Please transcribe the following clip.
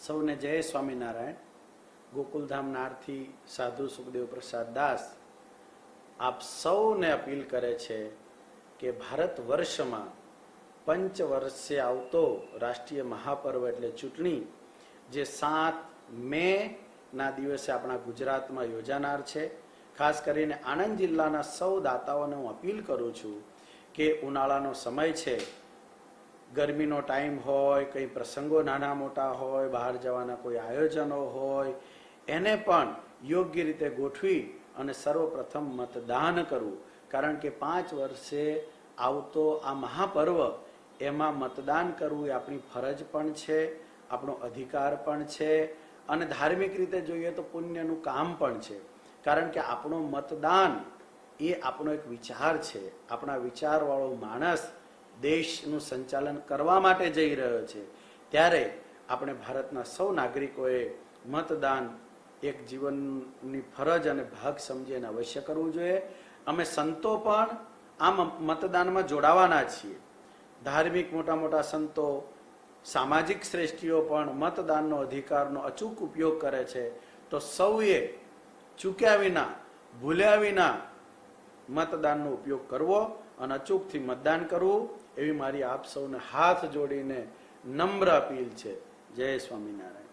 સૌને જય સ્વામિનારાયણ. ગોકુલધામ નારથી સાધુ સુખદેવ પ્રસાદ દાસ આપ સૌને અપીલ કરે છે કે ભારત વર્ષમાં પંચ વર્ષે આવતો રાષ્ટ્રીય મહાપર્વ એટલે ચૂંટણી જે 7 મે ના દિવસે આપણા ગુજરાતમાં યોજાનાર છે. ખાસ કરીને આણંદ જિલ્લાના સૌ દાતાઓને હું અપીલ કરું છું કે ઉનાળાનો સમય છે, ગરમીનો ટાઈમ હોય, કંઈ પ્રસંગો નાના મોટા હોય, બહાર જવાના કોઈ આયોજનો હોય, એને પણ યોગ્ય રીતે ગોઠવી અને સર્વપ્રથમ મતદાન કરવું. કારણ કે 5 વર્ષે આવતો આ મહાપર્વ એમાં મતદાન કરવું એ આપણી ફરજ પણ છે, આપણો અધિકાર પણ છે અને ધાર્મિક રીતે જોઈએ તો પુણ્યનું કામ પણ છે. કારણ કે આપણો મતદાન એ આપણો એક વિચાર છે. આપણા વિચારવાળો માણસ દેશનું સંચાલન કરવા માટે જઈ રહ્યો છે. ત્યારે આપણે ભારતના સૌ નાગરિકોએ મતદાન એક જીવનની ફરજ અને ભાગ સમજીને અવશ્ય કરવું જોઈએ. અમે સંતો પણ આ મતદાનમાં જોડાવાના છીએ. ધાર્મિક મોટા મોટા સંતો, સામાજિક શ્રેષ્ઠીઓ પણ મતદાનનો અધિકારનો અચૂક ઉપયોગ કરે છે. તો સૌએ ચૂક્યા વિના, ભૂલ્યા વિના મતદાનનો ઉપયોગ કરવો અને અચૂકથી મતદાન કરવું એવી મારી આપ સૌને હાથ જોડીને નમ્ર અપીલ છે. જય સ્વામિનારાયણ.